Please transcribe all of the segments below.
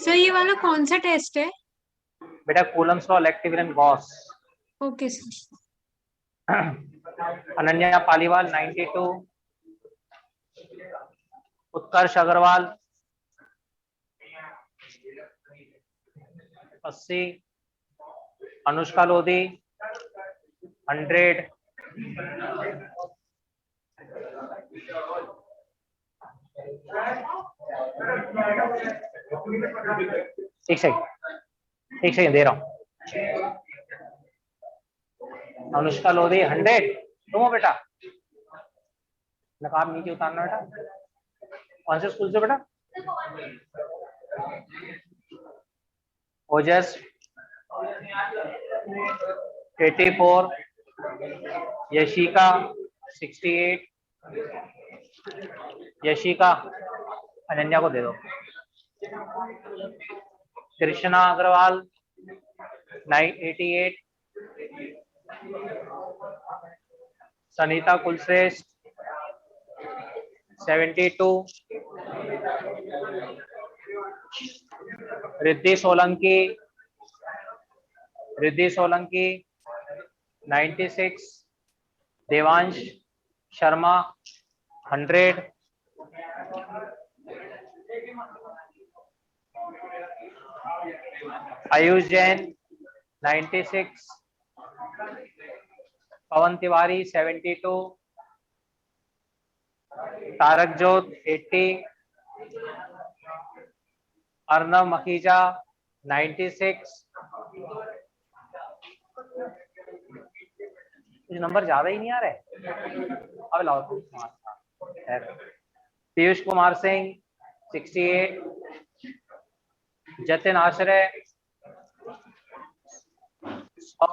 Sir ये वाला कौन सा टेस्ट है? बेटा Coulomb's law, electric Gauss. Okay sir. Ananya Paliwal 92, उत्कर्ष अग्रवाल 80, अनुष्का लोधी 100, एक सेकंड दे रहा हूँ। अनुष्का लोधी 100। तुम हो बेटा? नकाब नीचे उतारना बेटा। कौन से स्कूल से बेटा? ओजस 84, यशिका 68, यशिका अनन्या को दे दो। कृष्णा अग्रवाल 88, सनीता कुलश्रेष्ठ 72, रिद्धि सोलंकी 96, देवांश शर्मा 100, आयुष जैन 96, पवन तिवारी 72, तारक जोत 80, अर्नव मखीजा 96। नंबर ज्यादा ही नहीं आ रहे। अब लाओ। पीयूष कुमार सिंह 68, जतिन आश्रय 100,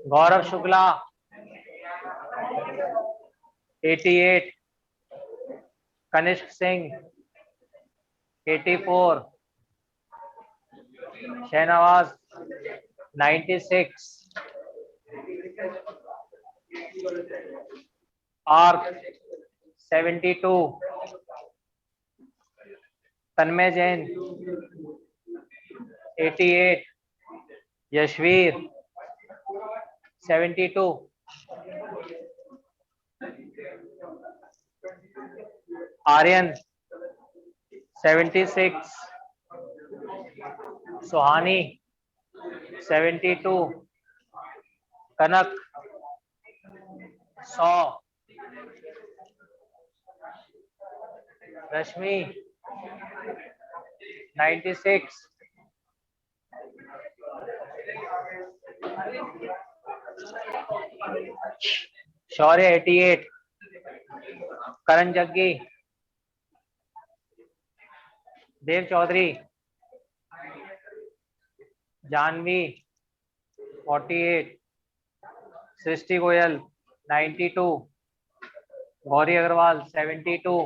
गौरव शुक्ला 88, कनिष्क सिंह 84, शहनवाज 96, आर्क 72, तन्मय जैन 88, यशवीर 72, आर्यन 76, सुहानी 72, कनक 100, रश्मि 96, शौर्य 88, करण जग्गी, देव चौधरी, जानवी 48, सृष्टि गोयल 92, गौरी अग्रवाल 72,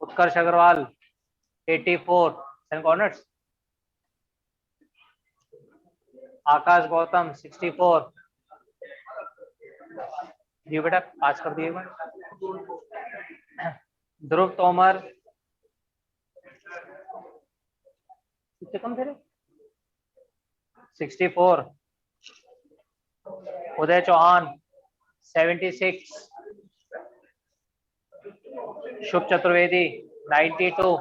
उत्कर्ष अग्रवाल 84, सेंट कॉर्नर्स, आकाश गौतम 64, जी बेटा पास कर दिए। ध्रुव तोमर कितने कम थे 64, उदय चौहान 76, शुभ चतुर्वेदी 92,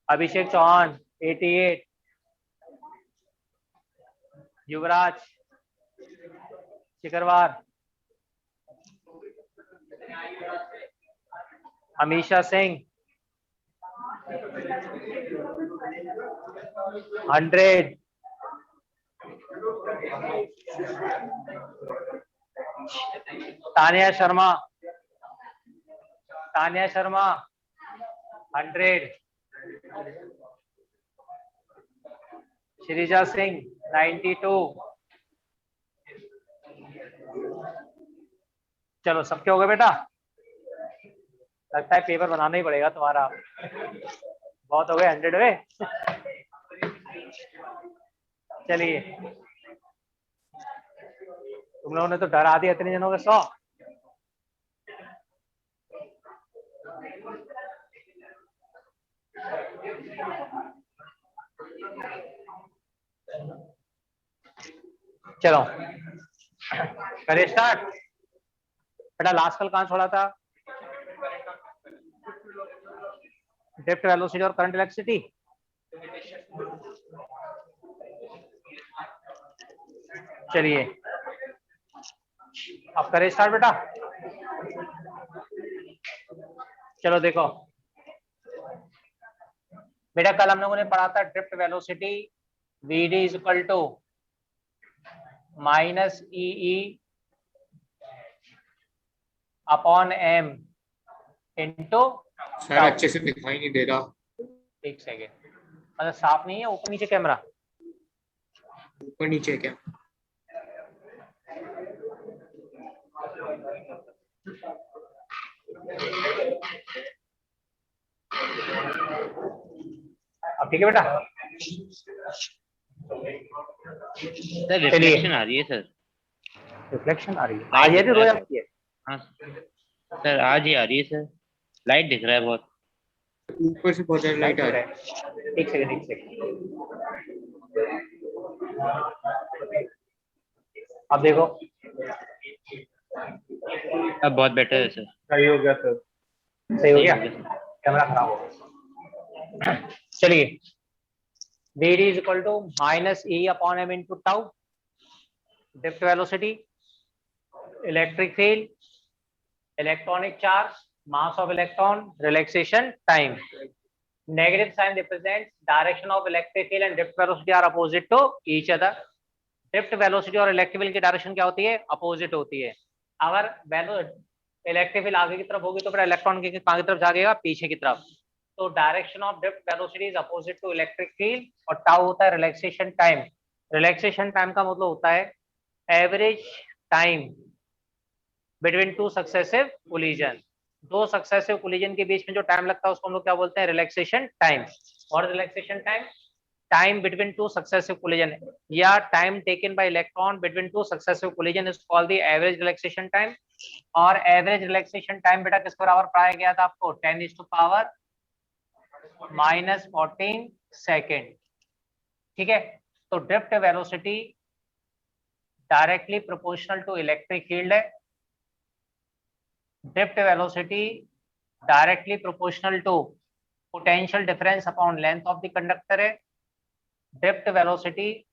अभिषेक चौहान 88, युवराज शिकरवार, अमीशा सिंह 100, तानिया शर्मा 100, श्रीजा सिंह 92। चलो सबके हो गए बेटा? लगता है पेपर बनाना ही पड़ेगा तुम्हारा, बहुत हो गए 100 में। चलिए तुम लोगों ने तो डरा दिया इतने जनों के 100। चलो करिए स्टार्ट। बेटा लास्ट कल कहाँ छोड़ा था? ड्रिफ्ट वेलोसिटी और करंट इलेक्ट्रिसिटी। चलिए अब करें स्टार्ट बेटा। चलो देखो बेटा, कल हम लोगों ने पढ़ा था drift velocity Vd is equal to minus E upon M into. Sir अच्छे से दिखाई नहीं दे रहा। एक सेकेंड, मतलब साफ नहीं है ऊपर नीचे कैमरा? ऊपर नीचे क्या? अब ठीक है बेटा? सर रिफ्लेक्शन आ रही है सर। रिफ्लेक्शन आ रही है? आज ये रोज आती है? हाँ सर आज ही आ रही है सर, लाइट दिख रहा है बहुत। ऊपर से बहुत ज्यादा लाइट आ रही है। एक सेकंड एक सेकंड, अब देखो अब बहुत बेटर है सर। सही हो गया सर, सही हो गया, कैमरा खराब हो गया। चलिए Vd is equal to minus E upon M into tau, drift velocity, electric field, electronic charge, mass of electron, relaxation time. Negative sign represents direction of electric field and drift velocity are opposite to each other. Drift velocity और electric field की direction क्या होती है? Opposite होती है। अगर electric field आगे की तरफ होगी तो फिर इलेक्ट्रॉन की तरफ जाएगा, पीछे की तरफ। तो direction of drift velocity is opposite to electric field. और टाउ होता है रिलैक्सेशन टाइम। रिलैक्सेशन टाइम का मतलब होता है average time between two successive collision. दो सक्सेसिव कोलिजन के बीच में जो टाइम लगता है उसको हम लोग क्या बोलते हैं? Relaxation time. और relaxation time, time between two successive collision या time taken by electron between two successive collision is called the average relaxation time. और एवरेज रिलैक्सेशन टाइम बेटा किस बराबर पढ़ाया गया था आपको? 10⁻⁻⁻14 सेकेंड। ठीक है, तो drift velocity directly proportional to electric field है। Drift velocity directly proportional to potential difference upon length of the conductor है। Drift velocity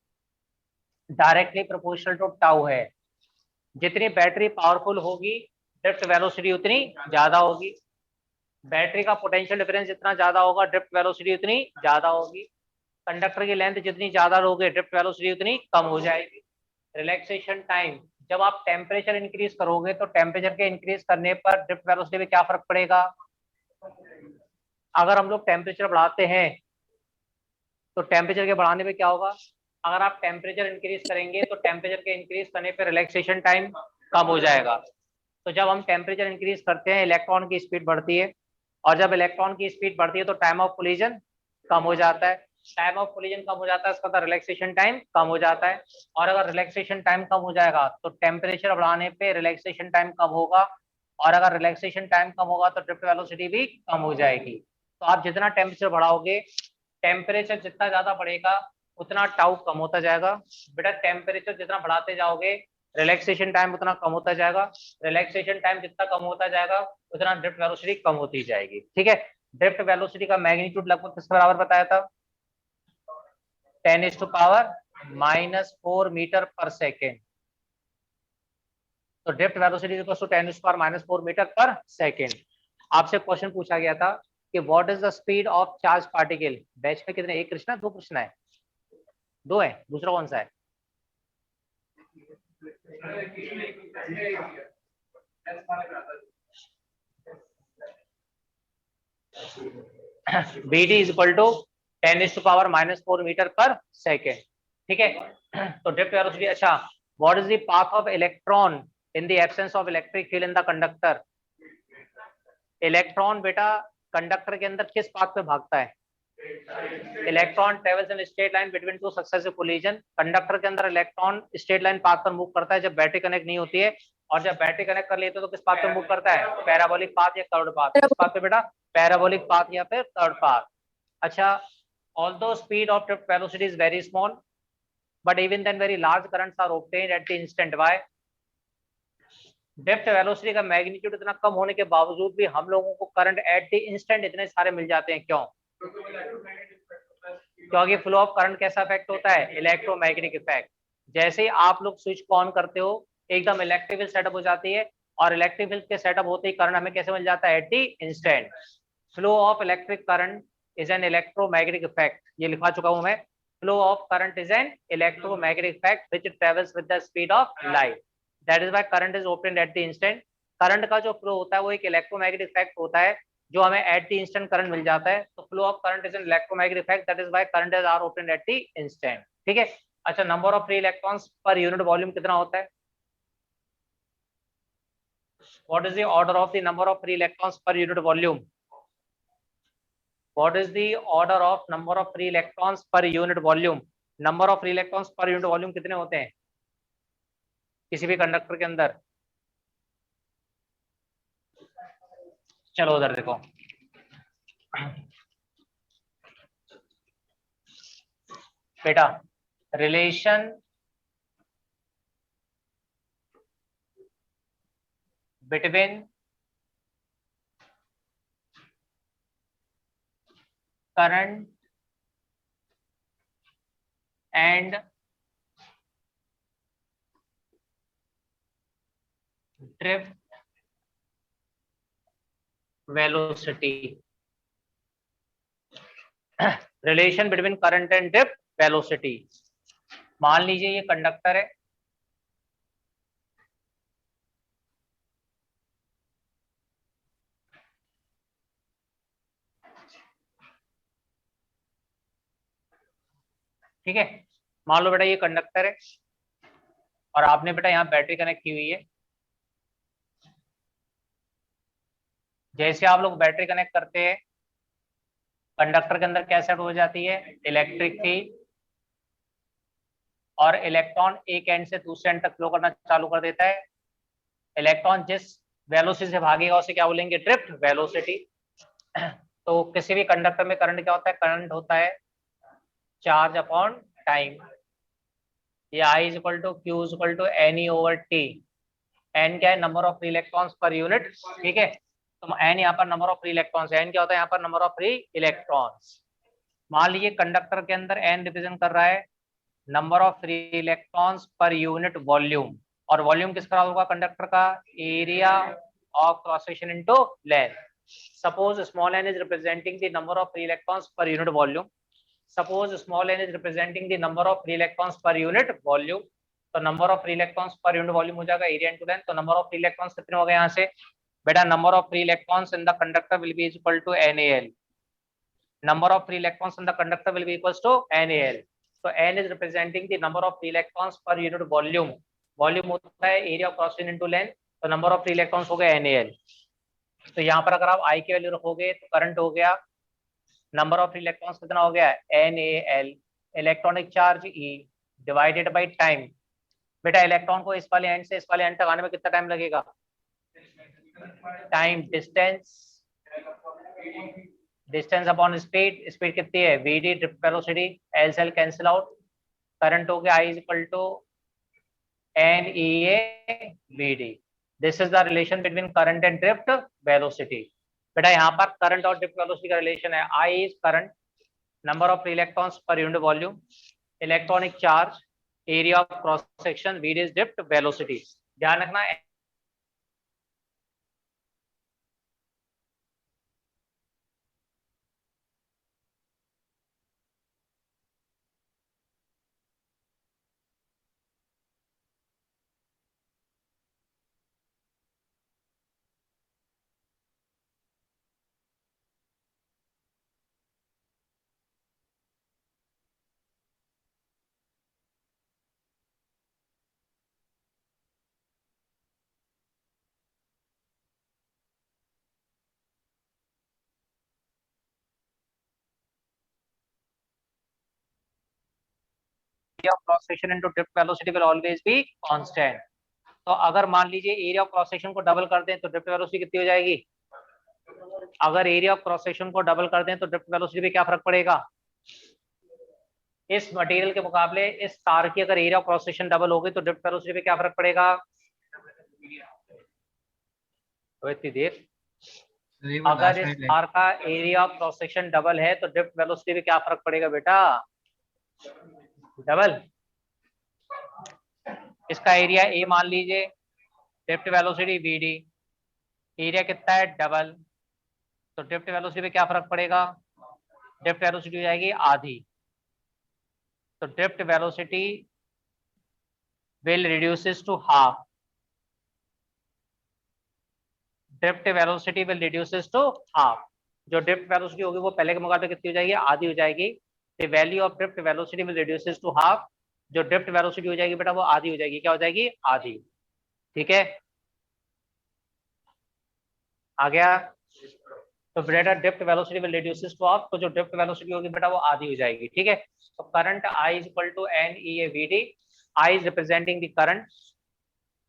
directly proportional to tau है। जितनी बैटरी पावरफुल होगी ड्रिफ्ट वेलोसिटी उतनी ज्यादा होगी। बैटरी का पोटेंशियल डिफरेंस जितना ज्यादा होगा ड्रिफ्ट वेलोसिटी उतनी ज्यादा होगी। कंडक्टर की लेंथ जितनी ज्यादा लोगे ड्रिफ्ट वेलोसिटी उतनी कम हो जाएगी। रिलैक्सेशन टाइम, जब आप टेम्परेचर इंक्रीज करोगे तो टेम्परेचर के इंक्रीज करने पर ड्रिफ्ट वेलोसिटी में क्या फर्क पड़ेगा? अगर हम लोग टेम्परेचर बढ़ाते हैं तो टेम्परेचर के बढ़ाने पे क्या होगा? अगर आप टेम्परेचर इंक्रीज करेंगे तो टेम्परेचर के इंक्रीज करने पे रिलैक्सेशन टाइम कम हो जाएगा। तो जब हम टेम्परेचर इंक्रीज करते हैं इलेक्ट्रॉन की स्पीड बढ़ती है, और जब इलेक्ट्रॉन की स्पीड बढ़ती है तो टाइम ऑफ कोलिजन कम हो जाता है। टाइम ऑफ कोलिजन कम हो जाता है, इसका मतलब रिलैक्सेशन टाइम कम हो जाता है। और अगर रिलैक्सेशन टाइम कम हो जाएगा तो टेम्परेचर बढ़ाने पे रिलैक्सेशन टाइम कम होगा, और अगर रिलैक्सेशन टाइम कम होगा तो ड्रिफ्ट वेलोसिटी भी कम हो जाएगी। तो आप जितना टेम्परेचर बढ़ाओगे, टेम्परेचर जितना ज्यादा बढ़ेगा उतना टाउ कम होता जाएगा। बेटा टेम्परेचर जितना बढ़ाते जाओगे रिलैक्सेशन टाइम उतना कम होता जाएगा। रिलैक्सेशन टाइम जितना कम होता जाएगा उतना ड्रिफ्ट वेलोसिटी कम होती जाएगी। ठीक है, ड्रिफ्ट वेलोसिटी का मैग्नीट्यूड लगभग किसके बराबर बताया था? 10⁻⁻⁻4 मीटर पर सेकेंड। तो drift velocity is equal to 10⁻⁻4 metre per second. आपसे क्वेश्चन पूछा गया था कि what is the speed of charge particle. Batch में कितने? एक प्रश्न है, दो प्रश्न है? दो है, दूसरा कौन सा है? Vd is equal to 10⁻⁻4 metre per second. ठीक है, तो ड्रिफ्ट वेलोसिटी। अच्छा, what is the path of electron in the absence of electric field in the conductor. Electron बेटा कंडक्टर के अंदर किस पाथ पे भागता है? Electron travels in straight line between two successive collision. Conductor के अंदर इलेक्ट्रॉन स्ट्रेट लाइन पाथ पर मूव करता है जब बैटरी कनेक्ट नहीं होती है, और जब बैटरी कनेक्ट कर लेते हो तो किस पाथ पर मूव करता है? पैराबोलिक पाथ या कर्व्ड पाथ। किस पाथ पे बेटा? पैराबोलिक पाथ या फिर कर्व्ड पाथ। अच्छा, although speed of drift velocity is very small, but even then very large currents are obtained at the instant. Why? Drift velocity का magnitude इतना कम होने के बावजूद भी हम लोगों को करंट एट द इंस्टेंट इतने सारे मिल जाते हैं। क्यों? क्योंकि फ्लो ऑफ करंट कैसा इफेक्ट होता है? Electromagnetic effect. जैसे ही आप लोग स्विच को ऑन करते हो एकदम इलेक्ट्रिक फील्ड सेटअप हो जाती है, और इलेक्ट्रिक फील्ड के सेटअप होते ही करंट हमें कैसे मिल जाता है? Eight the instant. Flow of electric current is an electromagnetic effect. ये लिखा चुका हूं मैं। Flow of current is an electromagnetic effect which travels with the speed of light. That is why current is obtained at the instant. Current का जो flow होता है वो एक इलेक्ट्रोमैग्नेटिक इफेक्ट होता है जो हमें एट द इंस्टेंट करंट मिल जाता है। तो flow of current is an electromagnetic effect, that is why current is are obtained at the instant. ठीक है। अच्छा, number of free electrons per unit volume कितना होता है? What is the order of the number of free electrons per unit volume? What is the order of number of free electrons per unit volume? Number of free electrons per unit volume कितने होते हैं किसी भी conductor के अंदर? चलो उधर देखो। बेटा, relation between current and drift velocity. Relation between current and drift velocity. मान लीजिए ये कंडक्टर है, ठीक है। मान लो बेटा ये कंडक्टर है और आपने बेटा यहाँ बैटरी कनेक्ट की हुई है। जैसे आप लोग बैटरी कनेक्ट करते हैं कंडक्टर के अंदर क्या सेट हो जाती है? इलेक्ट्रिक फील्ड, और इलेक्ट्रॉन एक एंड से दूसरे एंड तक फ्लो करना चालू कर देता है। इलेक्ट्रॉन जिस वेलोसिटी से भागेगा उसे क्या बोलेंगे? Drift velocity. तो किसी भी कंडक्टर में करंट क्या होता है? करंट होता है चार्ज अपॉन टाइम। ये I is equal to Q is equal to NE/T। N क्या है? Number of free electrons per unit. ठीक है, तो N यहाँ पर नंबर ऑफ फ्री इलेक्ट्रॉन्स है। N क्या होता है यहाँ पर? Number of free electrons. मान लीजिए कंडक्टर के अंदर N रिप्रेजेंट कर रहा है number of free electrons per unit volume, और वॉल्यूम किसका होगा कंडक्टर का? Area of cross section into length. Suppose small n is representing the number of free electrons per unit volume. Suppose small n is representing the number of free electrons per unit volume. तो number of free electrons per unit volume हो जाएगा area into length. तो number of free electrons कितने हो गए यहाँ से? बेटा, number of free electrons in the conductor will be equal to NaL। number of free electrons in the conductor will be equals to NaL. So N is representing the number of free electrons per unit volume. Volume होता है area of cross section into length, तो number of free electrons हो गया NaL। तो यहाँ पर अगर आप I की वैल्यू रखोगे तो करंट हो गया, नंबर ऑफ फ्री इलेक्ट्रॉन्स कितना हो गया? NaL। Electronic charge E divided by time. बेटा, इलेक्ट्रॉन को इस वाले एंड से इस वाले एंड तक आने में कितना टाइम लगेगा? Time, distance upon speed. Speed कितनी है? Vd drift velocity. L cell cancel out. Current हो गया I is equal to NeA/Vd। This is the relation between current and drift velocity. बेटा, यहाँ पर करंट और ड्रिफ्ट वेलोसिटी का रिलेशन है। I is current, number of free electrons per unit volume, electronic charge, area of cross section, Vd is drift velocity. ध्यान रखना area of cross section into drift velocity will always be constant. तो अगर मान लीजिए area of cross section को double कर दें तो ड्रिफ्ट वेलोसिटी कितनी हो जाएगी? अगर एरिया ऑफ क्रॉस सेक्शन को डबल कर दें तो ड्रिफ्ट वेलोसिटी पे क्या फर्क पड़ेगा? इस मटेरियल के मुकाबले इस तार की अगर area of cross section double हो गई तो ड्रिफ्ट वेलोसिटी पे क्या फर्क पड़ेगा? तो इतनी देर अगर इस तार का area of cross section double है तो ड्रिफ्ट वेलोसिटी पे क्या फर्क पड़ेगा बेटा? डबल। इसका एरिया ए मान लीजिए, drift velocity V D, area कितना है? डबल। तो ड्रिफ्ट वेलोसिटी पे क्या फर्क पड़ेगा? ड्रिफ्ट वेलोसिटी हो जाएगी आधी। तो drift velocity will reduces to half. Drift velocity will reduces to half. जो ड्रिफ्ट वेलोसिटी होगी वो पहले के मुकाबले कितनी हो जाएगी? आधी हो जाएगी। The value of drift velocity will reduces to half. जो ड्रिफ्ट वेलोसिटी हो जाएगी बेटा वो आधी हो जाएगी। क्या हो जाएगी? आधी। ठीक है, आ गया? तो बेटा drift velocity will reduces to half, तो जो ड्रिफ्ट वेलोसिटी होगी बेटा वो आधी हो जाएगी। ठीक है, तो current I is equal to NEAVD। I is representing the current,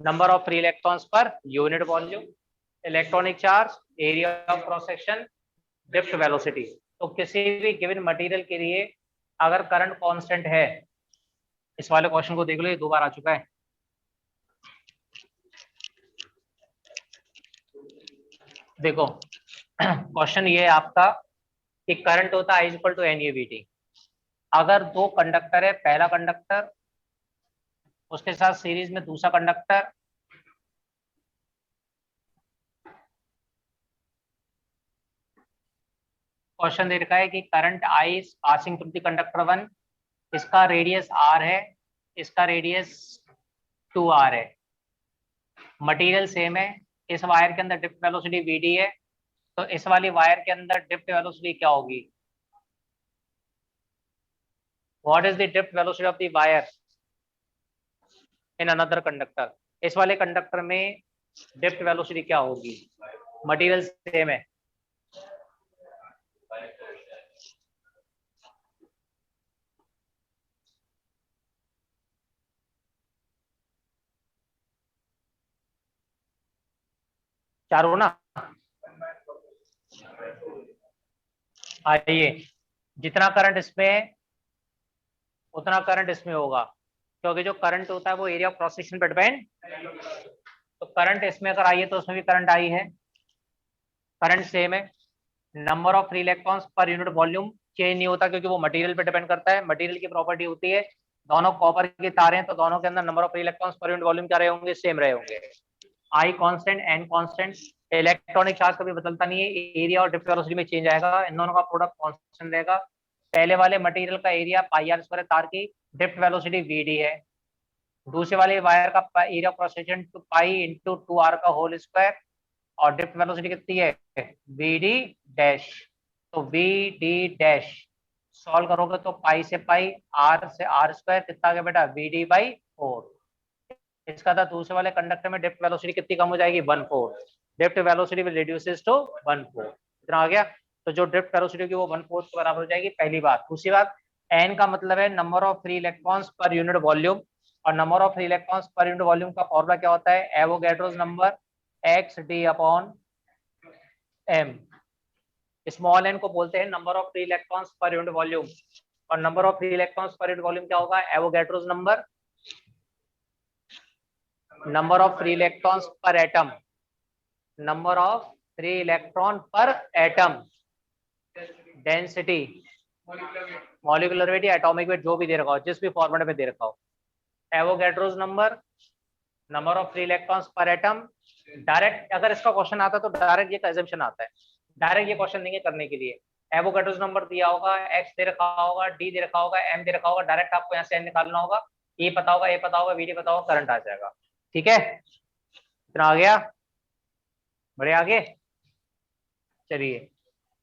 number of free electrons per unit volume, electronic charge, area of cross section, drift velocity. तो किसी भी गिवन मटेरियल के लिए अगर करंट कांस्टेंट है, इस वाले क्वेश्चन को देख लो, ये 2 बार आ चुका है। देखो क्वेश्चन ये है आपका कि करंट होता है I इक्वल टू NEAVD। अगर 2 कंडक्टर है, पहला कंडक्टर उसके साथ सीरीज में दूसरा कंडक्टर, क्वेश्चन दे रखा है कि current I is passing through the conductor 1, इसका रेडियस R है, इसका रेडियस 2R है, मटेरियल सेम है, इस वायर के अंदर ड्रिफ्ट वेलोसिटी VD है, तो इस वाली वायर के अंदर ड्रिफ्ट वेलोसिटी क्या होगी? What is the drift velocity of the wire in another conductor? इस वाले कंडक्टर में ड्रिफ्ट वेलोसिटी क्या होगी? मटेरियल सेम है, चारों ना। आइए, जितना करंट इसमें उतना करंट इसमें होगा, क्योंकि जो करंट होता है वो एरिया ऑफ क्रॉस सेक्शन पर डिपेंड। तो करंट इसमें अगर आई है तो उसमें भी करंट आई है, करंट सेम है। Number of free electrons per unit volume change नहीं होता क्योंकि वो मटेरियल पे डिपेंड करता है। मटेरियल की प्रॉपर्टी होती है, दोनों कॉपर की तारें हैं तो दोनों के अंदर number of free electrons per unit volume क्या रहे होंगे? सेम रहे होंगे। I constant, N constant. Electronic charge कभी बदलता नहीं है, एरिया और ड्रिफ्ट वेलोसिटी में चेंज आएगा, इन दोनों का प्रोडक्ट कांस्टेंट रहेगा। पहले वाले मटेरियल का एरिया पाई आर स्क्वायर, तार की ड्रिफ्ट वेलोसिटी VD है, दूसरे वाले वायर का area cross section pi into 2R का होल स्क्वायर, और ड्रिफ्ट वेलोसिटी कितनी है? VD dash. तो VD डैश सॉल्व करोगे तो पाई से पाई, R से R स्क्वायर, कितना आ गया बेटा? VD/4। इसका था दूसरे वाले कंडक्टर में ड्रिफ्ट वेलोसिटी कितनी कम हो जाएगी? 1/4। Drift velocity will reduces to 1/4। इतना आ गया। तो जो ड्रिफ्ट वेलोसिटी होगी वो 1/4 के बराबर हो जाएगी, पहली बात। दूसरी बात, N का मतलब है number of free electrons per unit volume, और number of free electrons per unit volume का फॉर्मूला क्या होता है? Avogadro's number XD/m। Small n को बोलते हैं number of free electrons per unit volume, और number of free electrons per unit volume क्या होगा? Avogadro's number, number of free electrons per atom, number of free electron per atom, density, molecular weight या atomic weight, जो भी दे रखा हो, जिस भी फॉर्मूले में दे रखा हो। Avogadro's number, number of free electrons per atom. Direct अगर इसका क्वेश्चन आता तो डायरेक्ट ये एजम्पशन आता है, डायरेक्ट ये क्वेश्चन देंगे करने के लिए। एवोगैड्रोस नंबर दिया होगा, एक्स दे रखा होगा, डी दे रखा होगा, एम दे रखा होगा, डायरेक्ट आपको यहाँ से एन निकालना होगा, ए पता होगा, ए पता होगा, वीडी पता होगा, करंट आ जाएगा। ठीक है, इतना आ गया, बड़े आगे। चलिए,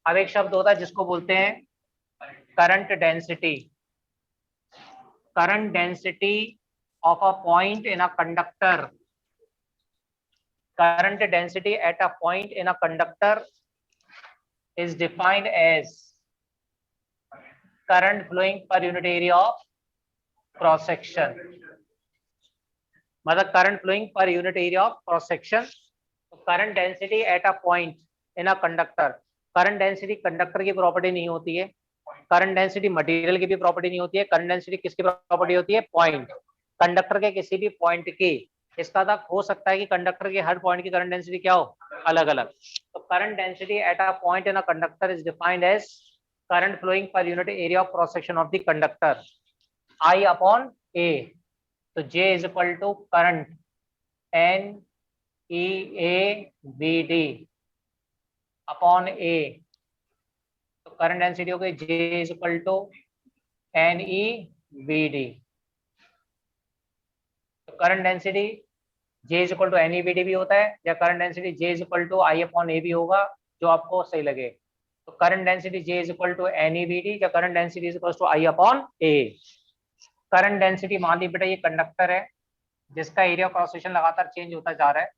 अब एक शब्द होता है जिसको बोलते हैं current density. Current density of a point in a conductor, current density at a point in a conductor is defined as current flowing per unit area of cross section, मतलब current flowing per unit area of cross section. तो current density at a point in a conductor, current density conductor की property नहीं होती है, current density material की भी property नहीं होती है, करंट डेंसिटी किसकी प्रॉपर्टी होती है? पॉइंट, कंडक्टर के किसी भी पॉइंट की। इसका तक हो सकता है कि कंडक्टर के हर पॉइंट की करंट डेंसिटी क्या हो? अलग अलग। तो current density at a point in a conductor is defined as current flowing per unit area of cross section of the conductor, I upon A। तो J is equal to current N E A V D upon A। तो current density हो गई J is equal to N E V D। तो current density J is equal to N E V D भी होता है, या current density J is equal to I upon A भी होगा, जो आपको सही लगे। तो current density J is equal to N E V D या current density is equal to I upon A। Current density मान ली बेटा ये कंडक्टर है जिसका एरिया क्रॉस सेक्शन लगातार चेंज होता जा रहा है।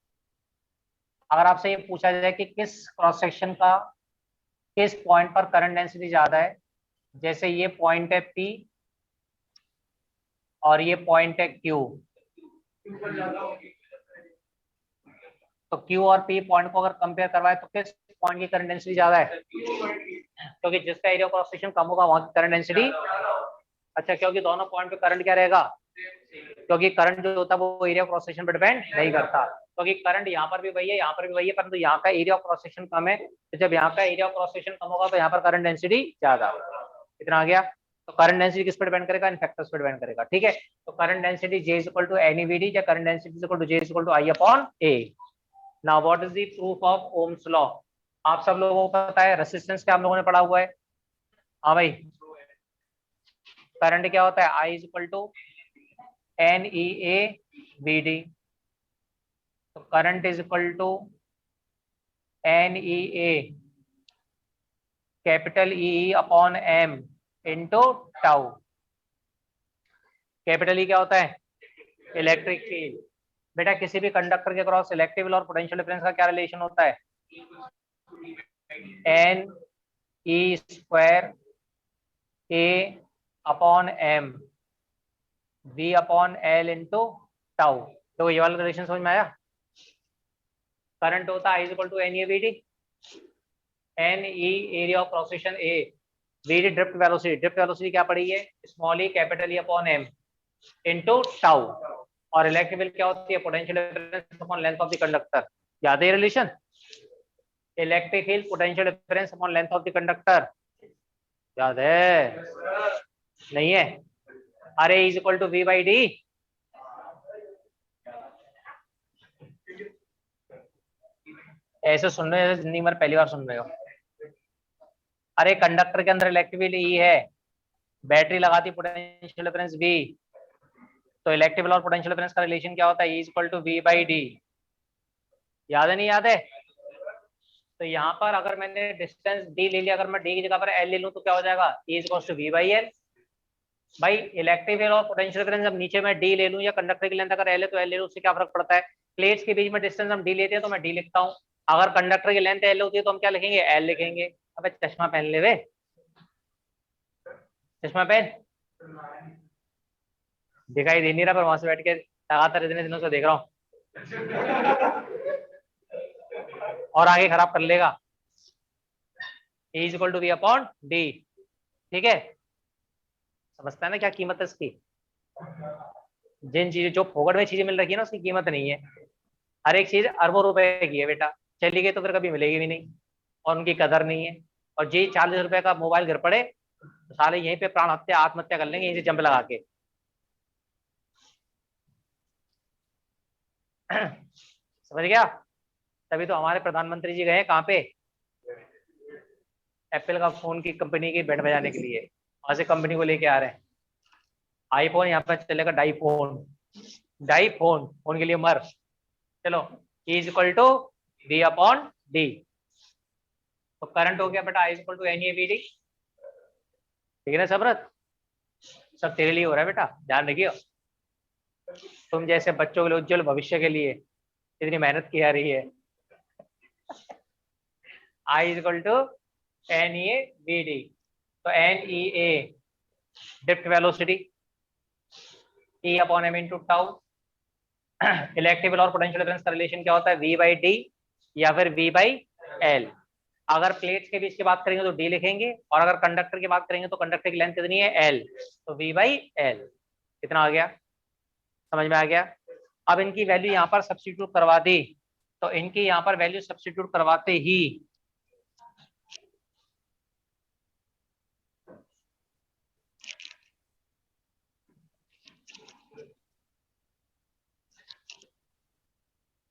अगर आपसे ये पूछा जाए कि किस क्रॉस सेक्शन का किस पॉइंट पर करंट डेंसिटी ज्यादा है, जैसे ये पॉइंट है P और ये पॉइंट है Q, तो Q और P पॉइंट को अगर कंपेयर करवाए तो किस पॉइंट की करंट डेंसिटी ज्यादा है? क्योंकि जिसका एरिया क्रॉस सेक्शन कम होगा वहां की करंट डेंसिटी। अच्छा, क्योंकि दोनों पॉइंट पे करंट क्या रहेगा? क्योंकि करंट जो होता है वो एरिया क्रॉस सेक्शन पर डिपेंड नहीं करता, क्योंकि करंट यहाँ पर भी वही है, यहाँ पर भी वही है, परंतु यहाँ का एरिया क्रॉस सेक्शन कम है। तो जब यहाँ का एरिया क्रॉस सेक्शन कम होगा तो यहाँ पर करंट डेंसिटी ज्यादा। इतना आ गया। तो करंट डेंसिटी किस पर डिपेंड करेगा? इन फैक्टर्स पर डिपेंड करेगा। ठीक है, तो current density J is equal to NEVD या current density is equal to J is equal to I upon A। Now what is the proof of Ohm's law? आप सब लोगों को पता है, रेजिस्टेंस क्या हम लोगों ने पढ़ा हुआ है? हाँ भाई, करंट क्या होता है? I is equal to NEAVD। तो current is equal to NEA capital E upon M into tau. Capital E क्या होता है? Electric field. बेटा किसी भी कंडक्टर के क्रॉस इलेक्ट्रिक फील्ड और पोटेंशियल डिफरेंस का क्या रिलेशन होता है? NE square A upon M V upon L into tau. तो ये वाला रिलेशन समझ में आया? करंट होता है I is equal to NEVD, NE area of cross section A, VD drift velocity. Drift velocity क्या पड़ी है? Small e capital E upon M into tau. और इलेक्ट्रिक फील्ड क्या होती है? Potential difference upon length of the conductor. याद है relation? Electric field potential difference upon length of the conductor. याद है? नहीं है? अरे is equal to V by D। ऐसे सुन रहे हो जैसे जिंदगी भर पहली बार सुन रहे हो। अरे कंडक्टर के अंदर इलेक्ट्रिक फील्ड E है, बैटरी लगाती पोटेंशियल डिफरेंस V, तो इलेक्ट्रिक फील्ड और पोटेंशियल डिफरेंस का रिलेशन क्या होता है? E is equal to V by D। याद है नहीं याद है? तो यहाँ पर अगर मैंने डिस्टेंस D ले लिया, अगर मैं D की जगह पर L ले लूँ तो क्या हो जाएगा? E is equal to V by L। भाई इलेक्ट्रिक फील्ड और पोटेंशियल डिफरेंस जब नीचे मैं D ले लूँ या कंडक्टर की लेंथ अगर L है तो L ले लूँ, उससे क्या फर्क पड़ता है? प्लेट्स के बीच में डिस्टेंस हम D लेते हैं तो मैं D लिखता हूँ, अगर कंडक्टर की लेंथ L होती है तो हम क्या लिखेंगे? L लिखेंगे। अबे चश्मा पहन ले वे, चश्मा पहन। दिखाई दे नहीं रहा, पर वहां से बैठ के लगातार इतने दिनों से देख रहा हूँ और आगे खराब कर लेगा। E is equal to V upon D। ठीक है, समझता है ना क्या कीमत है इसकी? जिन चीजें जो फोकट में चीजें मिल रही है ना उसकी कीमत नहीं है। हर एक चीज अरबों रुपए की है बेटा, चली गई तो फिर कभी मिलेगी भी नहीं और उनकी कदर नहीं है। और जी 40 रुपए का मोबाइल घर पड़े तो साले यहीं पे प्राण हत्या आत्महत्या कर लेंगे, यहीं से जंप लगा के। समझ गया? तभी तो हमारे प्रधानमंत्री जी गए कहाँ पे? एप्पल का फोन की कंपनी की बैंड बजाने के लिए, वहां से कंपनी को लेके आ रहे हैं। आईफोन यहाँ पर चलेगा डाईफोन, डाईफोन फोन के लिए मर। चलो E is equal to V upon D। तो करंट हो गया बेटा I is equal to NEVD। ठीक है ना सबरत? सब तेरे लिए हो रहा है बेटा, ध्यान रखियो। तुम जैसे बच्चों के लिए उज्जवल भविष्य के लिए इतनी मेहनत की जा रही है। I is equal to NEVD। तो NEA drift velocity E upon m into tau. Electrical और पोटेंशियल डिफरेंस का रिलेशन क्या होता है, V बाई डी या फिर V बाई एल। अगर प्लेट्स के बीच की बात करेंगे तो D लिखेंगे, और अगर कंडक्टर की बात करेंगे तो कंडक्टर की लेंथ कितनी है, L, तो V बाई एल। कितना आ गया, समझ में आ गया। अब इनकी वैल्यू यहाँ पर सब्स्टिट्यूट करवा दी, तो इनकी यहाँ पर वैल्यू सब्स्टिट्यूट करवाते ही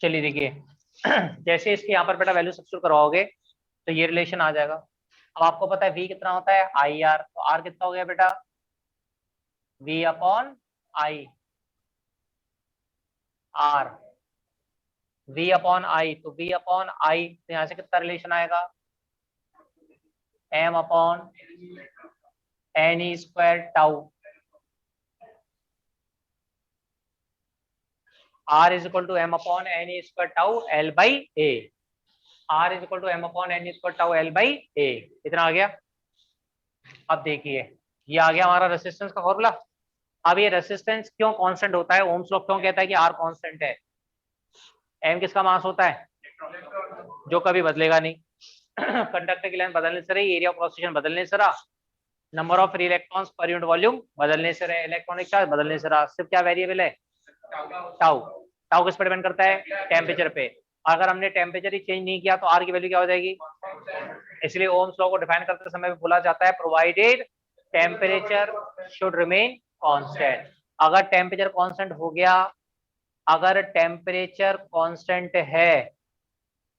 चलिए देखिए, जैसे इसके यहाँ पर बेटा वैल्यू सब्स्टिट्यूट करवाओगे तो ये रिलेशन आ जाएगा। अब आपको पता है V कितना होता है, आई आर, तो R कितना हो गया बेटा, V upon I R, V upon I, तो V अपॉन आई, तो यहाँ से कितना रिलेशन आएगा, M upon N E square tau, R is equal to M upon N E square tau L by A. R is equal to M upon N E square tau L by A. इतना आ गया। अब देखिए ये आ गया हमारा resistance का formula. अब ये रेसिस्टेंस क्यों कांस्टेंट होता है, ओम्स लॉ क्यों कहता है कि R कांस्टेंट है, M किसका मास होता है, जो कभी बदलेगा नहीं। कंडक्टर की लेंथ बदलने से रही, एरिया ऑफ क्रॉस सेक्शन बदलने से रहा, number of free electrons per unit volume बदलने से रहे, इलेक्ट्रॉनिक चार्ज बदलने से रहा। सिर्फ क्या वेरिएबल है, टाउ। टाउ किस पर डिपेंड करता है, टेम्परेचर पे। अगर हमने टेम्परेचर ही चेंज नहीं किया तो आर की वैल्यू क्या हो जाएगी। इसलिए ओम्स लॉ को डिफाइन करते समय बोला जाता है provided temperature should remain constant. अगर टेम्परेचर कांस्टेंट हो गया, अगर टेम्परेचर कांस्टेंट है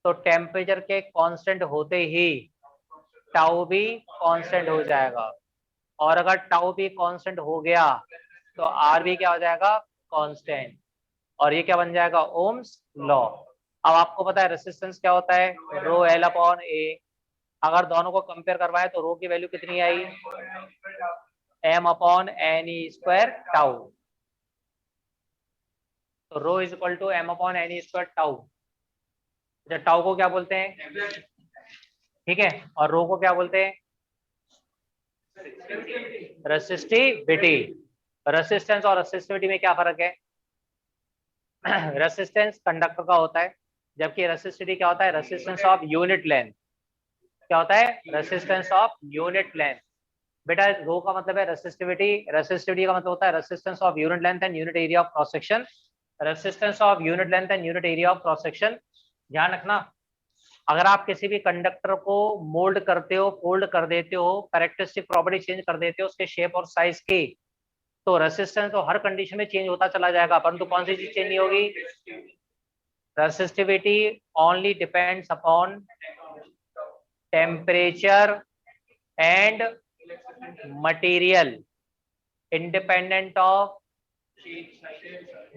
तो टेम्परेचर के कांस्टेंट होते ही टाउ भी कांस्टेंट हो जाएगा, और अगर टाउ भी कांस्टेंट हो गया तो आर भी क्या हो जाएगा, कांस्टेंट, और ये क्या बन जाएगा, ओम्स लॉ। अब आपको पता है रेसिस्टेंस क्या होता है, रो एल अपॉन ए। अगर दोनों को कंपेयर करवाए तो रो की वैल्यू कितनी आई, M upon N E square tau, तो rho is equal to M upon N E square tau. Tau को क्या बोलते हैं, ठीक है, और रो को क्या बोलते हैं, रेसिस्टिविटी। रेसिस्टेंस और रेसिस्टिविटी में क्या फर्क है, रेसिस्टेंस कंडक्टर का होता है, जबकि रेसिस्टिविटी क्या होता है, रेसिस्टेंस ऑफ यूनिट लेंथ। क्या होता है, रेसिस्टेंस ऑफ यूनिट लेंथ। बेटा रो का मतलब है रेसिस्टिविटी, रेसिस्टिविटी का मतलब होता है resistance of unit length and unit area of cross section. Resistance of unit length and unit area of cross section, ध्यान रखना। अगर आप किसी भी कंडक्टर को मोल्ड करते हो, फोल्ड कर देते हो, कैरेक्टरिस्टिक प्रॉपर्टी चेंज कर देते हो उसके शेप और साइज की, तो रेसिस्टेंस तो हर कंडीशन में चेंज होता चला जाएगा, परंतु कौन सी चीज चेंज नहीं होगी, resistivity only depends upon temperature and material independent of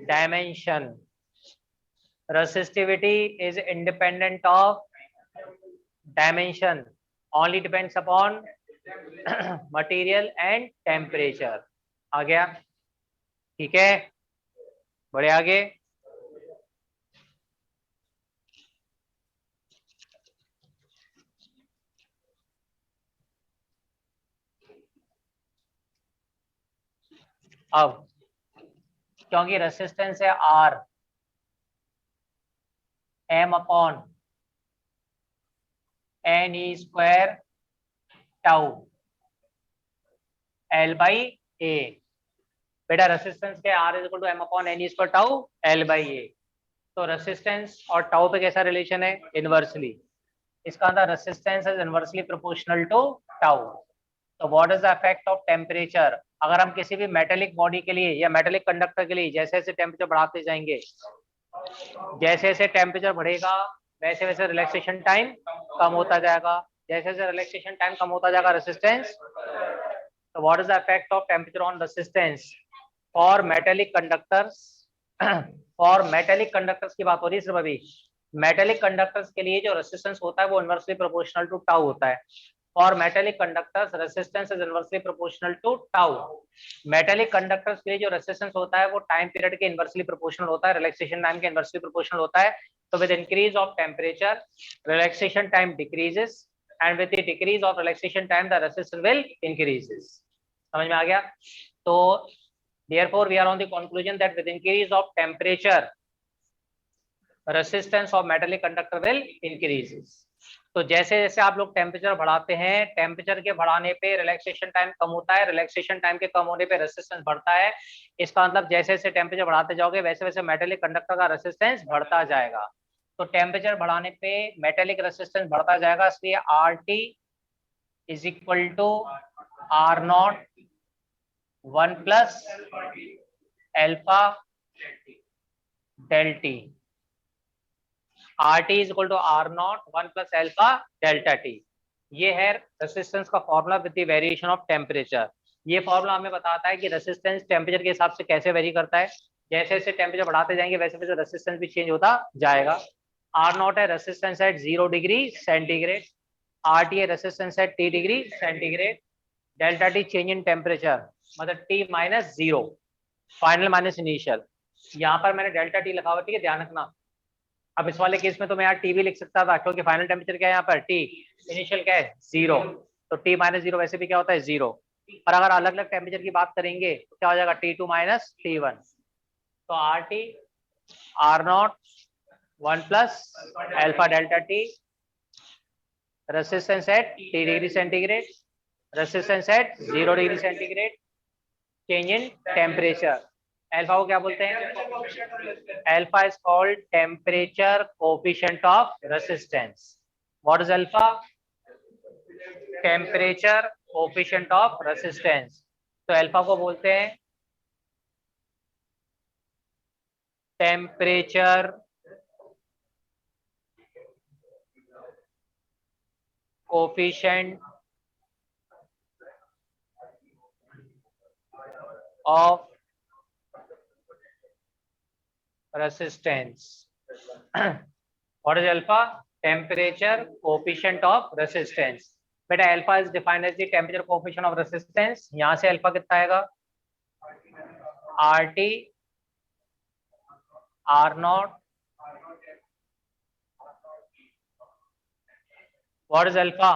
dimension. Resistivity is independent of dimension, only depends upon material and temperature. आ गया, ठीक है, बढ़े आगे। अब क्योंकि रेसिस्टेंस है R, M upon N E square tau L by A. बेटा रेसिस्टेंस के R is equal to M upon N E square tau L by A. तो रेसिस्टेंस और टाउ पे कैसा रिलेशन है, इनवर्सली। इसका अंदर resistance is inversely proportional to tau. तो what is the effect of temperature. अगर हम किसी भी मेटेलिक बॉडी के लिए या मेटेलिक कंडक्टर के लिए जैसे जैसे टेम्परेचर बढ़ाते जाएंगे, जैसे जैसे टेम्परेचर बढ़ेगा वैसे वैसे रिलैक्सेशन टाइम कम होता जाएगा, जैसे जैसे रिलैक्सेशन टाइम कम होता जाएगा रेसिस्टेंस। तो what is the effect of temperature on resistance for metallic conductors. For metallic conductors की बात हो रही है सिर्फ अभी। मेटेलिक कंडक्टर्स के लिए जो रेसिस्टेंस होता है वो इनवर्सली प्रोपोर्शनल टू टाउ होता है। For metallic conductors resistance is inversely proportional to tau. Metallic conductors के लिए जो रेसिस्टेंस होता है वो टाइम पीरियड के इनवर्सली प्रोपोर्शनल होता है, रिलैक्सेशन टाइम के इनवर्सली प्रोपोर्शनल होता है। तो with increase of temperature relaxation time decreases and with the decrease of relaxation time the resistance will increases. समझ में आ गया। तो Therefore, we are on the conclusion that with increase of temperature, resistance of metallic conductor will increases. तो जैसे जैसे आप लोग टेम्परेचर बढ़ाते हैं, टेम्परेचर के बढ़ाने पे रिलैक्सेशन टाइम कम होता है, रिलैक्सेशन टाइम के कम होने पे रेजिस्टेंस बढ़ता है। इसका मतलब जैसे जैसे टेम्परेचर बढ़ाते जाओगे वैसे वैसे मेटेलिक कंडक्टर का रेजिस्टेंस बढ़ता जाएगा। तो टेम्परेचर बढ़ाने पे मेटेलिक रेजिस्टेंस बढ़ता जाएगा, इसलिए RT is equal to R0 1 plus alpha del T. RT is equal to R0 1 plus alpha delta T. ये है रेसिस्टेंस का formula with the variation of temperature. ये फॉर्मूला हमें बताता है कि रेसिस्टेंस टेम्परेचर के हिसाब से कैसे वेरी करता है। जैसे जैसे टेम्परेचर बढ़ाते जाएंगे वैसे वैसे रेसिस्टेंस भी चेंज होता जाएगा। R0 है resistance at 0 degree centigrade, RT है resistance at T degree centigrade, delta T change in temperature मतलब T minus 0 final minus initial. यहाँ पर मैंने डेल्टा टी लिखा हुआ, ठीक है, ध्यान रखना। अब इस वाले केस में तो मैं यहाँ टी भी लिख सकता था क्योंकि फाइनल टेम्परेचर क्या है यहाँ पर T, इनिशियल क्या है 0, तो T माइनस 0 वैसे भी क्या होता है 0। और अगर अलग अलग टेम्परेचर की बात करेंगे तो क्या हो जाएगा T2 माइनस T1। तो RT R0 1 plus alpha delta T, resistance at T degree centigrade, resistance at 0 degree centigrade, change in temperature. Alpha को क्या बोलते हैं? Alpha is called temperature coefficient of resistance. What is alpha? Temperature coefficient of resistance. तो alpha को बोलते हैं temperature coefficient of resistance. What is alpha? Temperature coefficient of resistance. बेटा alpha is defined as the temperature coefficient of resistance. यहाँ से alpha कितना आएगा? RT R0. What is alpha?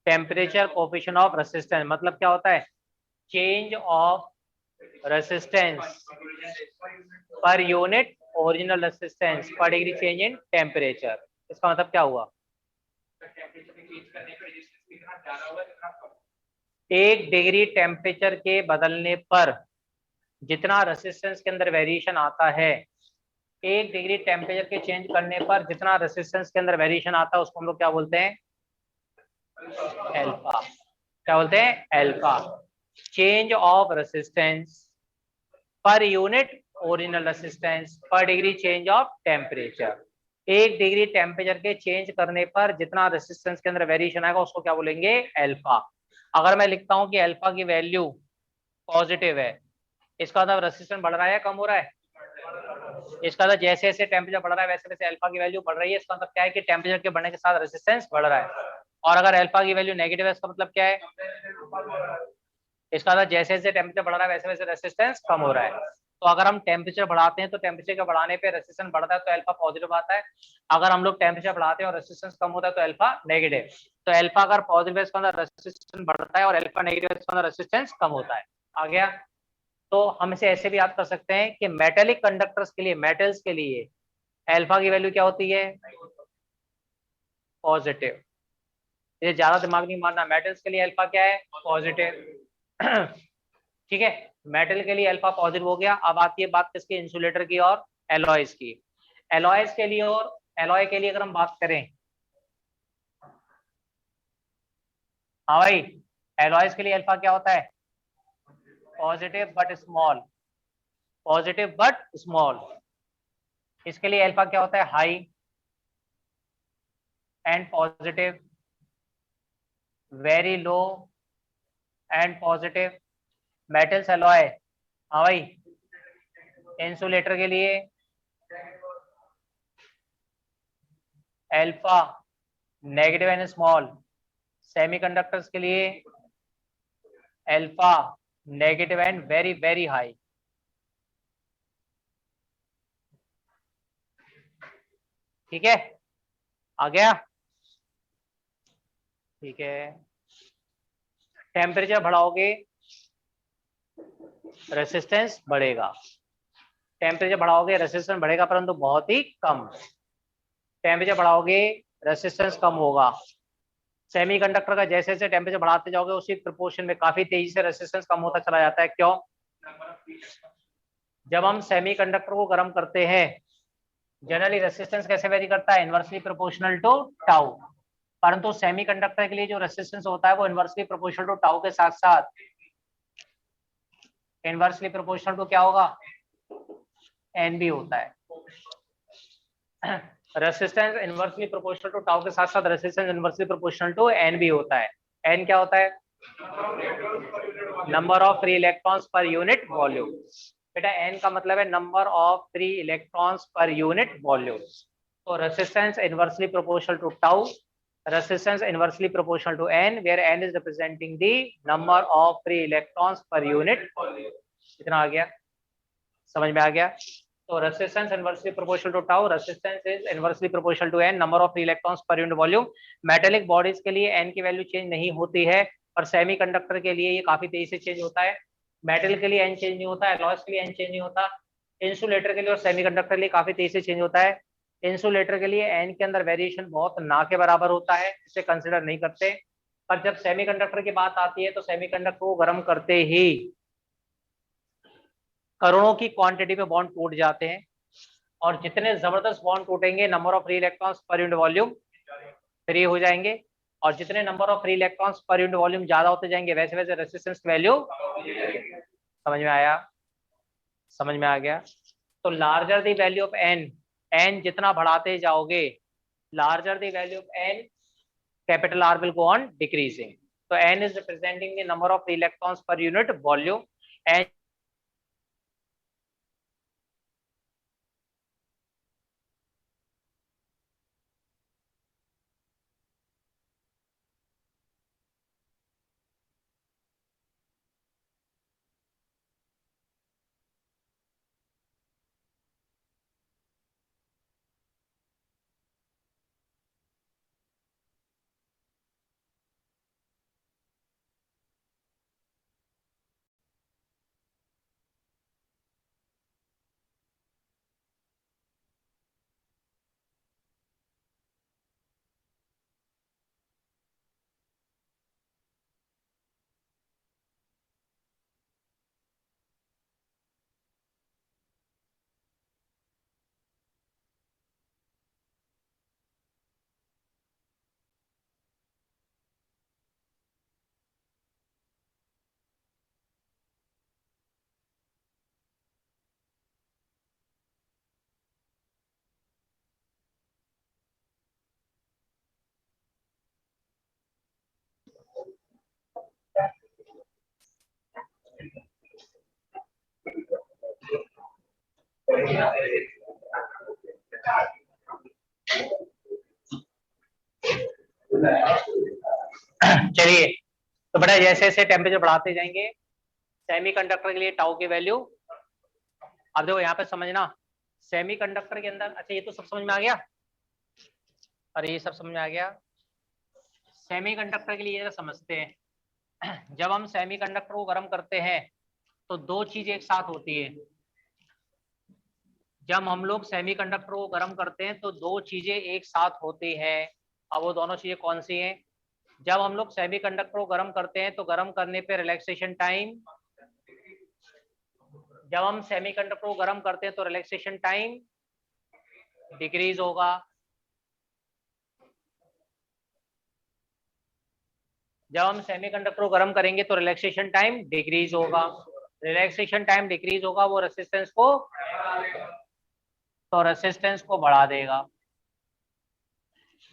Temperature coefficient of resistance. मतलब क्या होता है? Change of resistance पर unit original resistance per degree change in temperature. इसका मतलब क्या हुआ? 1 डिग्री टेम्परेचर के बदलने पर जितना रेसिस्टेंस के अंदर वेरिएशन आता है, 1 डिग्री टेम्परेचर के चेंज करने पर जितना रेसिस्टेंस के अंदर वेरिएशन आता है उसको हम लोग क्या बोलते हैं? अल्फा। क्या बोलते हैं? Alpha. Change of resistance per unit original resistance per degree change of temperature. 1 degree temperature के चेंज करने पर जितना रेसिस्टेंस के अंदर वेरिएशन आएगा उसको क्या बोलेंगे? अल्फा। अगर मैं लिखता हूं कि अल्फा की वैल्यू पॉजिटिव है, इसका मतलब रेसिस्टेंस बढ़ रहा है या कम हो रहा है? इसका मतलब जैसे जैसे टेम्परेचर बढ़ रहा है वैसे वैसे अल्फा की वैल्यू बढ़ रही है। इसका मतलब क्या है कि टेम्परेचर के बढ़ने के साथ रेसिस्टेंस बढ़ रहा है। और अगर अल्फा की वैल्यू नेगेटिव है इसका मतलब क्या है? इसका मतलब जैसे जैसे टेम्परेचर बढ़ रहा है वैसे वैसे रेसिस्टेंस कम हो रहा है। तो अगर हम टेम्परेचर बढ़ाते हैं तो टेम्परेचर के बढ़ाने पे रेसिस्टेंस बढ़ता है तो अल्फा पॉजिटिव आता है। अगर हम लोग टेम्परेचर बढ़ाते हैं और रेसिस्टेंस कम होता है तो अल्फा नेगेटिव। तो अल्फा अगर पॉजिटिव है इसका मतलब रेसिस्टेंस बढ़ता है और अल्फा नेगेटिव है इसका मतलब रेसिस्टेंस कम होता है। आ गया? तो हम इसे ऐसे भी याद कर सकते हैं कि मेटेलिक कंडक्टर्स के लिए, मेटल्स के लिए अल्फा की वैल्यू क्या होती है? पॉजिटिव। ये ज्यादा दिमाग नहीं मारना, मेटल्स के लिए अल्फा क्या है? पॉजिटिव। ठीक है, मेटल के लिए अल्फा पॉजिटिव हो गया। अब आती है बात किसकी? इंसुलेटर की और एलॉयज की। एलॉयज के लिए और एलॉय के लिए अगर हम बात करें, हाँ भाई, एलॉयज के लिए अल्फा क्या होता है? Positive but small. Positive but small. इसके लिए अल्फा क्या होता है? High and positive, very low and positive. Metals alloy, हाँ भाई, इंसुलेटर के लिए alpha negative and small. Semiconductors के लिए alpha negative and very very high. ठीक है, आ गया? ठीक है, टेम्परेचर बढ़ाओगे रेसिस्टेंस बढ़ेगा। टेम्परेचर बढ़ाओगे रेसिस्टेंस बढ़ेगा, परंतु बहुत ही कम। टेम्परेचर बढ़ाओगे रेसिस्टेंस कम होगा। सेमीकंडक्टर का जैसे जैसे टेम्परेचर बढ़ाते जाओगे उसी प्रोपोर्शन में काफी तेजी से रेसिस्टेंस कम होता चला जाता है। क्यों? जब हम सेमीकंडक्टर को गर्म करते हैं, जनरली रेसिस्टेंस कैसे वेरी करता है? Inversely proportional to tau. परंतु सेमीकंडक्टर के लिए जो रेसिस्टेंस होता है वो इनवर्सली प्रोपोर्शनल टू टाउ के साथ साथ इनवर्सली प्रोपोर्शनल टू क्या होगा? एन भी होता है। Resistance inversely proportional to tau के साथ साथ resistance inversely proportional to N भी होता है। एन क्या होता है? Number of free electrons per unit volume. बेटा एन का मतलब है number of free electrons per unit volume. तो resistance inversely proportional to tau, resistance inversely proportional to n, where n is representing the number of free electrons per unit volume। कितना आ गया? समझ में आ गया? तो resistance inversely proportional to tau, resistance is inversely proportional to n, number of free electrons per unit volume। Metallic bodies के लिए n की वैल्यू चेंज नहीं होती है, और सेमीकंडक्टर के लिए ये काफी तेजी से चेंज होता है। मेटल के लिए n चेंज नहीं होता, एलॉयज के लिए n चेंज नहीं होता। इंसुलेटर के लिए और सेमीकंडक्टर के लिए काफी तेजी से चेंज होता है। इंसुलेटर के लिए एन के अंदर वेरिएशन बहुत ना के बराबर होता है, इसे कंसिडर नहीं करते। पर जब सेमीकंडक्टर की बात आती है तो सेमीकंडक्टर को गर्म करते ही करोड़ों की क्वांटिटी में बॉन्ड टूट जाते हैं, और जितने जबरदस्त बॉन्ड टूटेंगे number of free electrons per unit volume free हो जाएंगे, और जितने number of free electrons per unit volume ज्यादा होते जाएंगे वैसे वैसे रेसिस्टेंस वैल्यू। समझ में आया? समझ में आ गया? तो larger the value of N, N जितना बढ़ाते जाओगे larger the value of N, capital R will go on decreasing. तो N is representing the number of electrons per unit volume. N चलिए, तो बेटा जैसे जैसे टेम्परेचर बढ़ाते जाएंगे सेमीकंडक्टर के लिए टाउ की वैल्यू। अब देखो यहाँ पे समझना, सेमीकंडक्टर के अंदर, अच्छा ये तो सब समझ में आ गया? अरे ये सब समझ में आ गया। सेमीकंडक्टर के लिए समझते हैं, जब हम सेमीकंडक्टर को गर्म करते हैं तो दो चीज एक साथ होती है। जब हम लोग सेमीकंडक्टर को गर्म करते हैं तो दो चीजें एक साथ होती हैं। अब वो दोनों चीजें कौन सी हैं? जब हम लोग सेमीकंडक्टर को गर्म करते हैं तो गर्म करने पे रिलैक्सेशन टाइम, जब हम सेमीकंडक्टर को गर्म करते हैं तो रिलैक्सेशन टाइम डिक्रीज होगा। जब हम सेमीकंडक्टर को गर्म करेंगे तो रिलैक्सेशन टाइम डिक्रीज होगा। रिलैक्सेशन टाइम डिक्रीज होगा, वो रेसिस्टेंस को, तो रेसिस्टेंस को बढ़ा देगा।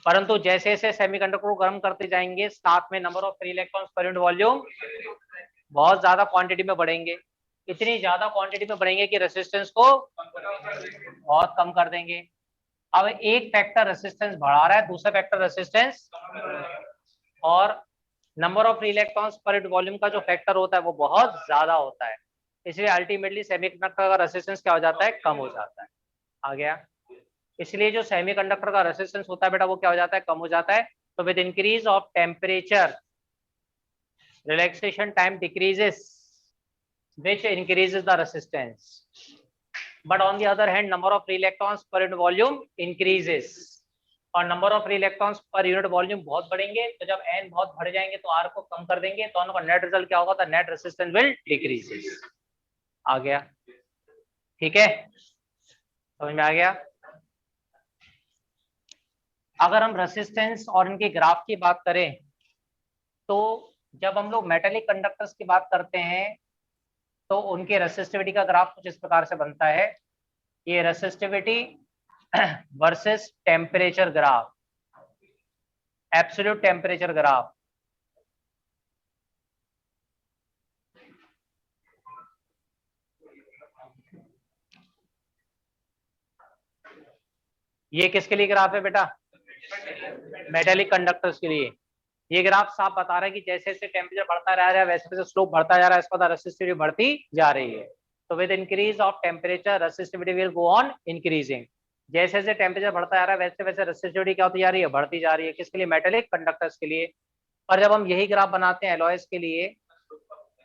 परंतु जैसे जैसे सेमीकंडक्टर को गर्म करते जाएंगे साथ में number of free electrons per unit volume बहुत ज्यादा क्वांटिटी में बढ़ेंगे। इतनी ज्यादा क्वांटिटी में बढ़ेंगे कि रेसिस्टेंस को बहुत कम कर देंगे। अब एक फैक्टर रेसिस्टेंस बढ़ा रहा है, दूसरा फैक्टर रेसिस्टेंस, और number of free electrons per unit volume का जो फैक्टर होता है वो बहुत ज्यादा होता है। इसलिए अल्टीमेटली सेमीकंडक्टर का रेसिस्टेंस क्या हो जाता है? कम हो जाता है। आ गया? इसलिए जो सेमीकंडक्टर का रेसिस्टेंस होता है बेटा वो क्या हो जाता है? कम हो जाता है। तो with increase of temperature relaxation time decreases, which increases the resistance, but on the other hand number of free electrons per unit volume increases, और number of free electrons per unit volume बहुत बढ़ेंगे, तो जब n बहुत बढ़ जाएंगे तो r को कम कर देंगे, तो दोनों का नेट रिजल्ट क्या होगा, the net resistance will decreases. आ गया, ठीक है, समझ में आ गया। अगर हम रेजिस्टेंस और इनके ग्राफ की बात करें, तो जब हम लोग मेटेलिक कंडक्टर्स की बात करते हैं तो उनके रेसिस्टिविटी का ग्राफ कुछ इस प्रकार से बनता है। ये resistivity versus temperature graph, absolute temperature graph. ये किसके लिए ग्राफ है बेटा, मेटेलिक कंडक्टर्स के लिए। ये ग्राफ साफ बता रहा है कि जैसे जैसे टेम्परेचर बढ़ता जा रहा है वैसे वैसे स्लोप बढ़ता जा रहा है, इसका मतलब रेसिस्टिविटी बढ़ती जा रही है। तो with increase of temperature resistivity will go on increasing. जैसे जैसे टेम्परेचर बढ़ता जा रहा है वैसे वैसे रेसिस्टिविटी क्या होती जा रही है, बढ़ती जा रही है। किसके लिए, मेटेलिक कंडक्टर्स के लिए। और जब हम यही ग्राफ बनाते हैं एलॉयज के लिए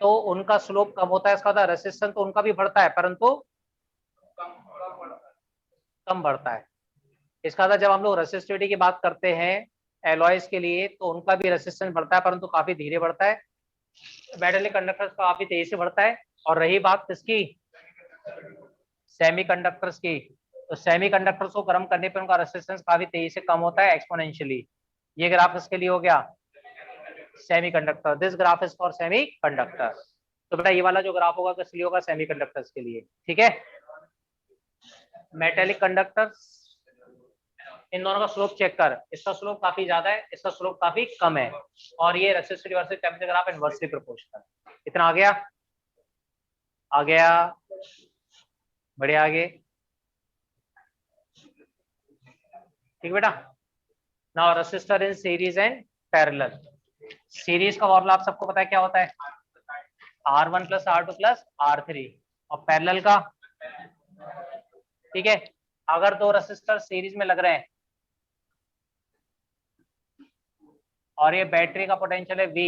तो उनका स्लोप कम होता है, इसका मतलब रेसिस्टेंस तो उनका भी बढ़ता है परंतु कम बढ़ता है। इसका मतलब जब हम लोग रेसिस्टिविटी की बात करते हैं एलॉयज के लिए तो उनका भी रेसिस्टेंस बढ़ता है परंतु काफी धीरे बढ़ता है, मेटेलिक कंडक्टर्स का काफी तेजी से बढ़ता है। और रही बात किसकी, सेमीकंडक्टर्स की, तो सेमीकंडक्टर्स को गर्म करने पर उनका रेसिस्टेंस काफी तेजी से कम होता है एक्सपोनेंशियली। ये ग्राफ इसके लिए हो गया semiconductor, this graph is for semiconductor. तो बेटा ये वाला जो ग्राफ होगा किस लिए होगा, सेमीकंडक्टर्स के लिए, ठीक है। मेटेलिक कंडक्टर्स, इन दोनों का स्लोप चेक कर, इसका स्लोप काफी ज्यादा है, इसका स्लोप काफी कम है, और ये resistivity versus temperature graph inversely proportional. इतना आ गया, आ गया, बढ़िया, आगे ठीक बेटा। Now resistor in series and parallel. Series का फॉर्मूला आप सबको पता है क्या होता है, R1 + R2 + R3, और पैरेलल का, ठीक है। अगर दो रेसिस्टर सीरीज में लग रहे हैं और ये बैटरी का पोटेंशियल है V,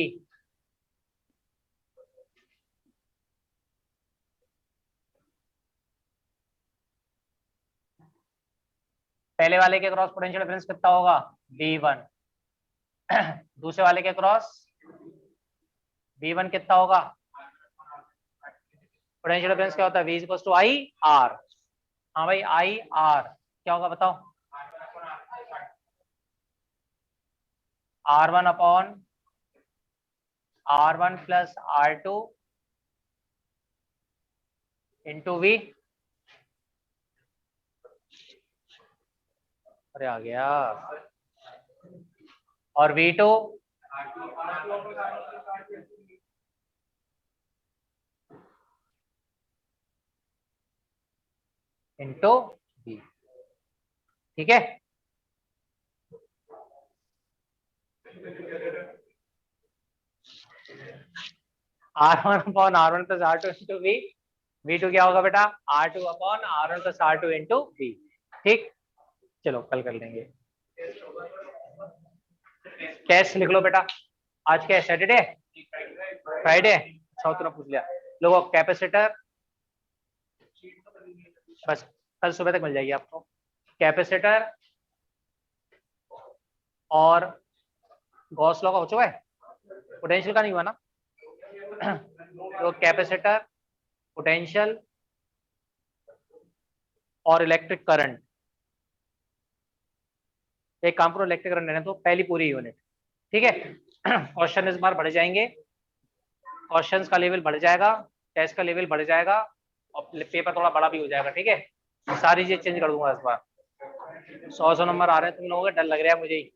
पहले वाले के क्रॉस पोटेंशियल डिफरेंस कितना होगा, V1, दूसरे वाले के क्रॉस V1 कितना होगा, पोटेंशियल डिफरेंस क्या होता है, V = IR। हाँ भाई IR क्या होगा बताओ, R1 / R1 + R2 × V। अरे आ गया, और V2 × V, ठीक है। R1 / R1 + R2 × V, V2 क्या होगा बेटा, R2 / R1 + R2 × V, ठीक। चलो कल कर लेंगे। टेस्ट लिख लो बेटा, आज क्या है, सैटरडे, फ्राइडे, अच्छा तुमने पूछ लिया। लोगों कैपेसिटर, बस कल सुबह तक मिल जाएगी आपको। कैपेसिटर और गॉस लॉ का हो चुका है, पोटेंशियल का नहीं हुआ ना। तो कैपेसिटर, पोटेंशियल और इलेक्ट्रिक करंट, एक काम करो इलेक्ट्रिक करंट लेने तो पहली पूरी यूनिट, ठीक है। क्वेश्चन इस बार बढ़ जाएंगे, क्वेश्चंस का लेवल बढ़ जाएगा, टेस्ट का लेवल बढ़ जाएगा और पेपर थोड़ा बड़ा भी हो जाएगा, ठीक है। सारी चीजें चेंज कर दूंगा इस बार। 100 नंबर आ रहे हैं तुम लोगों के, डर लग रहा है मुझे ही।